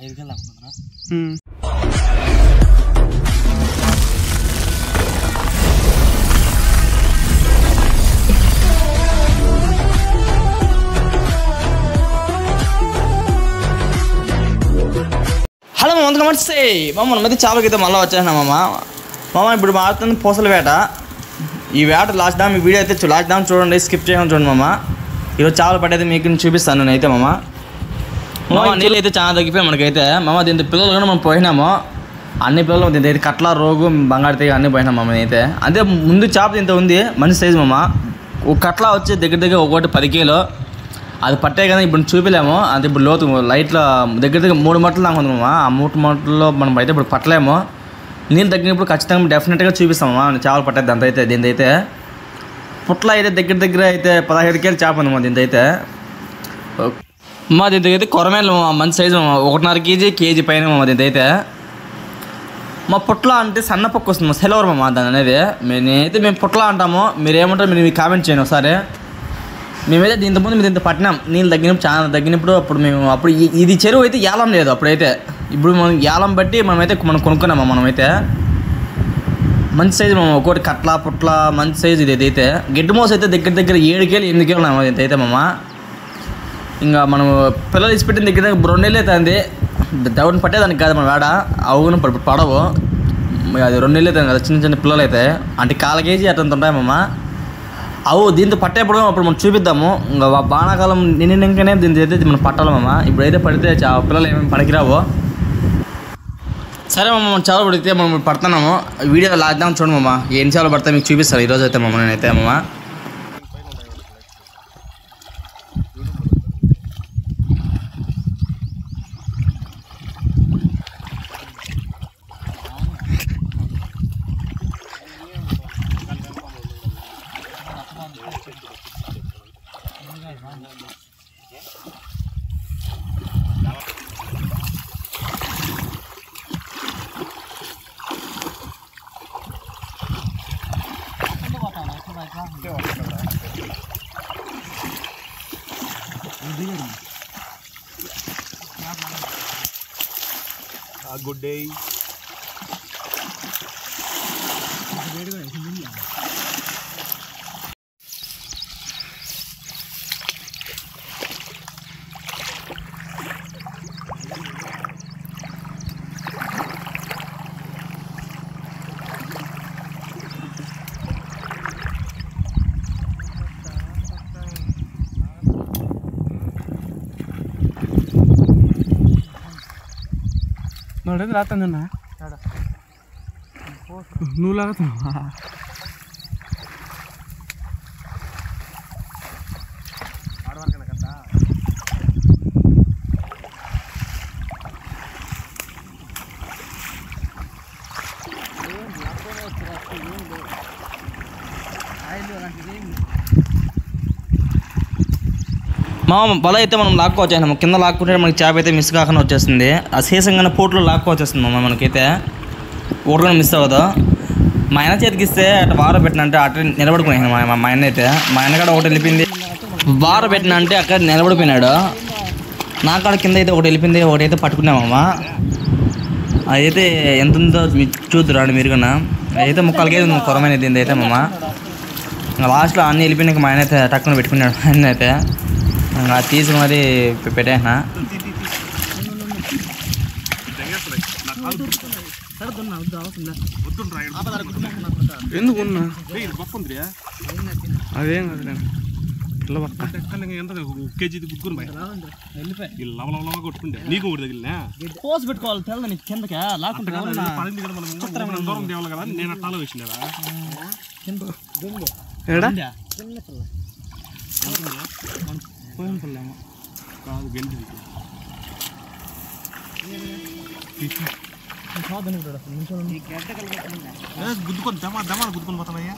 Hello మామ, నమస్తే మామ. మనమైతే చేపలకి అయితే మళ్ళీ వచ్చేసినా మామ. ఇప్పుడు మారుతుంది పూసల వేట. ఈ వేట లాస్ట్ టైం ఈ వీడియో అయితే లాస్ట్ టైం చూడండి, స్కిప్ చేయకుండా చూడండి మామ. ఈరోజు చేపలు పట్టయితే మీకు చూపిస్తాను నేనైతే మామ. నీళ్ళు అయితే చాలా తగ్గిపోయాయి మనకైతే మామ. దీంతో పిల్లలు కూడా మనం పోయినాము, అన్ని పిల్లలు దీంతో అయితే కట్ల, రోగు, బంగారు తీగ అన్నీ పోయినాం మామ. అయితే అంటే ముందు చేప దీంతో ఉంది మంచి సైజు మామ. ఒక కట్ల వచ్చి దగ్గర ఒకటి 10 కిలో. అది పట్టే కదా ఇప్పుడు చూపిలేము. అది ఇప్పుడు లోతు లైట్లో దగ్గర 3 మట్టలు దాకా ఉంది మామ. ఆ 3 మట్టల్లో మనం అయితే ఇప్పుడు పట్టలేము. నీళ్ళు తగ్గినప్పుడు ఖచ్చితంగా డెఫినెట్గా చూపిస్తామమ్మా చేపలు పట్టేది. అంత అయితే దీంతో అయితే పుట్ల అయితే దగ్గర అయితే 15 కేజీలు చేప ఉంది మా దీంతో అయితే. మా దీంతో అయితే కొరమేలు మంచి సైజు 1.5 కేజీ పైన మా దీంతో అయితే. మా పుట్ల అంటే సన్న పక్క వస్తుంది సెలవర్ మా దాని అనేది. మేము పుట్ల అంటాము, మీరు ఏమంటారు మీరు కామెంట్ చేయండి ఒకసారి. మేమైతే దీంతోముందు మీరు ఇంత పట్టినాం, నీళ్ళు తగ్గినప్పుడు చాలా తగ్గినప్పుడు. అప్పుడు ఇది చెరువు అయితే ఏలం లేదు అప్పుడైతే. ఇప్పుడు మనం ఏలం బట్టి మనం కొనుక్కున్నామా. మనమైతే మంచి సైజు మామ, ఒకటి కట్ల పుట్ల మంచి సైజు. ఇది అయితే గిడ్డు మోస అయితే దగ్గర 7 కేజీలు 8 కేజీలు ఉన్నాము అయితే మామ. ఇంకా మనం పిల్లలు ఇచ్చిపెట్టిన దగ్గర 2 నెలలు అవుతుంది. దౌడిని పట్టేదానికి కాదు మన వేడ, అవును పడవు. అది 2 నెలలు అవుతుంది కదా చిన్న పిల్లలు అయితే. అంటే 1/4 కేజీ అట్లంత ఉంటాయి మామ. అవు దీంతో పట్టేప్పుడు అప్పుడు మనం చూపిద్దాము. ఇంకా బాణాకాలం నిన్ననే దీంతో అయితే మనం పట్టాలి మామ. ఇప్పుడైతే పడితే పిల్లలు ఏమేమి పనికిరావు. సరే మామ, మనం చేపలు పడితే మనం పడుతున్నాము. వీడియో లాక్డౌన్ చూడండి మామ, ఎన్ని చేపలు పడతాయి మీకు చూపిస్తాను ఈరోజు అయితే మామ. నేనైతే మామ గుడ్ డే. ನೋಡಿದ್ರೆ ಆತನ ನೂಲಾಗತ್ತ వల అయితే మనం లాక్కోవచ్చేసాము. కింద లాక్కుంటే మనకి చేప అయితే మిస్ కాకుండా వచ్చేస్తుంది. ఆ సీసంగానే పోట్లో లాక్కోవచ్చేస్తుంది మామ. మనకైతే ఒకటి కూడా మిస్ అవ్వదు. మా ఆయన చేతికి ఇస్తే అట్లా వార పెట్టిన అంటే అట్లా నిలబడిపోయాను మా ఆయన అయితే. మా ఆయన కాడ ఒకటి వెళ్ళిపోయింది, వార పెట్టిన అంటే అక్కడ నిలబడిపోయినాడు. నా కాడ కింద అయితే ఒకటి వెళ్ళిపోయింది, ఒకటి అయితే పట్టుకున్నామమ్మ. అదైతే ఎంత ఉందో చూద్దురాండి మీరు కన్నా. అదైతే 3/4 కేజీ ఉంది కొరమైన దీని అయితే మామ. లాస్ట్లో అన్నీ వెళ్ళిపోయినాక మా ఆయన అయితే టక్కున పెట్టుకున్నాడు. ఆయన అయితే తీసి మరి పెట్టేసిన. ఎందుకున్నా అదేం కేజీ గుర్తుకుని కొట్టుకుంటే నీకు ఒకటి తగిలినా పోసి పెట్టుకోవాలి తెల్ల కిందకి లాక్కుంటే దూరం తేవాలి కదా. నేను అట్లా ఆలోచించినారా కాదు గెంటి గుద్దుకొని దమాలు గుద్దుకొని పోతామయ్యా.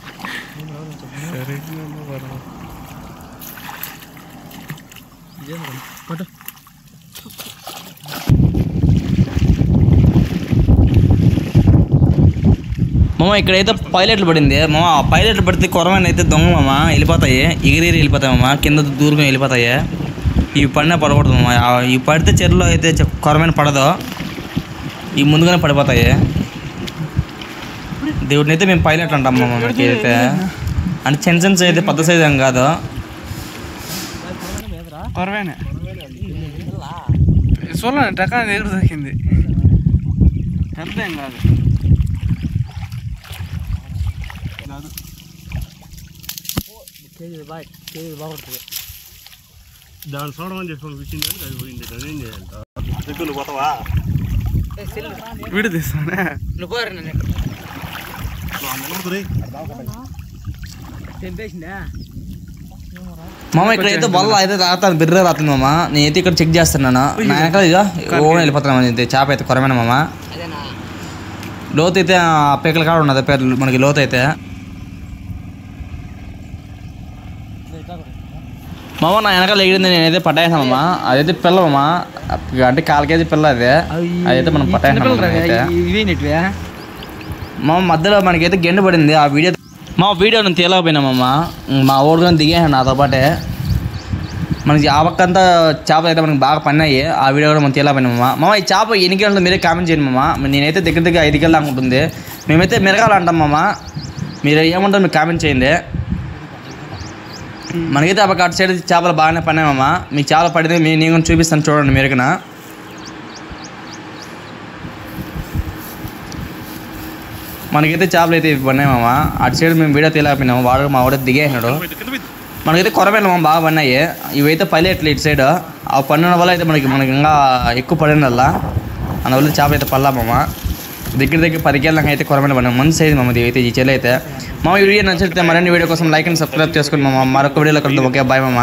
మామ ఇక్కడైతే పైలట్లు పడింది మామ. ఆ పైలట్లు పడితే కొరమైన అయితే దొంగ మామ వెళ్ళిపోతాయి, ఎగిరి వెళ్ళిపోతాయి మామ. కింద దూరంగా వెళ్ళిపోతాయి. ఇవి పడినా పడకూడదు మామ. ఇవి పడితే చెరువులో అయితే కొరమైన పడదు, ఇవి ముందుగానే పడిపోతాయి. దేవుడిని అయితే మేము పైలట్ అంటాం మామ. మనకి అయితే అంటే చిన్న చిన్న సైజ్ అయితే పెద్ద సైజ్ ఏం కాదు. కొరవేనే చూడండి టకాని దగ్గర దొరికింది, పెద్ద ఏం కాదు. బాగుంటుంది దాన్ని చూడమని చెప్పి వచ్చింది అంటే అది పోయింది. అదేం చేయాలి దగ్గర పోతావా? వీడియో తీస్తానే మామ. ఇక్కడైతే బల్ల అయితే తాగుతాను, బిర్ర రాతుంది మామ. నేనైతే ఇక్కడ చెక్ చేస్తున్నాను. నా వెనకాల ఇక ఓన్ వెళ్ళిపోతున్నాను. అయితే చేప అయితే కొరమైన మామ. లోతు అయితే పీకల కాడ ఉన్నది పేర్లు మనకి. లోతు అయితే మామ నా వెనకాల ఎగిరింది, నేనైతే పట్టాయినా మామ. అదైతే పిల్ల మామ, అంటే 1/4 కేజీ పిల్ల. అదైతే మనం పట్టాయినా మామ. మధ్యలో మనకైతే గెండు పడింది. ఆ వీడియో నేను తీయలేకపోయినా మామ. మా ఊరు దిగేసాను నాతో పాటే. మనకి ఆ పక్కంతా చేపలు అయితే మనకి బాగా పడినాయి. ఆ వీడియో కూడా మనం తీయలేకపోయినా మామ. ఈ చేప ఎన్ని గంటలు మీరే కామెంట్ చేయండి మామ. నేనైతే దగ్గర 5 గంటలు అనుకుంటుంది. మేమైతే మిరగాలు అంటాం మామ. మీరు ఏమంటారు మీరు కామెంట్ చేయండి. మనకైతే ఆ పక్క అటు సైడ్ చేపలు బాగానే పడినాయి మామ. మీకు చేపలు పడితే నేను కూడా చూపిస్తాను చూడండి మీరుకనా. మనకైతే చేపలు అయితే పడినాయి మామ. అటు సైడ్ మేము వీడియో తీయలేకపోయినాము. వాడు మా వాడు దిగేసినాడు. మనకైతే కొరమైన మామ బాగా పడినాయి. ఇవైతే పైలెట్లు ఇటు సైడ్. ఆ పడిన వల్ల అయితే మనకి ఇంకా ఎక్కువ పడిన వల్ల అందువల్ల చేపలు అయితే పడలా మామ. దగ్గర 10 కేళ్ళకి అయితే కొరమైన పడినాం. మంచి సైజ్ మామ ఇవైతే ఈ చెల్లి అయితే. మా వీడియో నచ్చితే మరిన్ని వీడియో కోసం లైక్ అండ్ సబ్స్క్రైబ్ చేసుకోండి మామ. మరొక వీడియోలో కలుద్దాం. ఓకే బాయ్ మామ.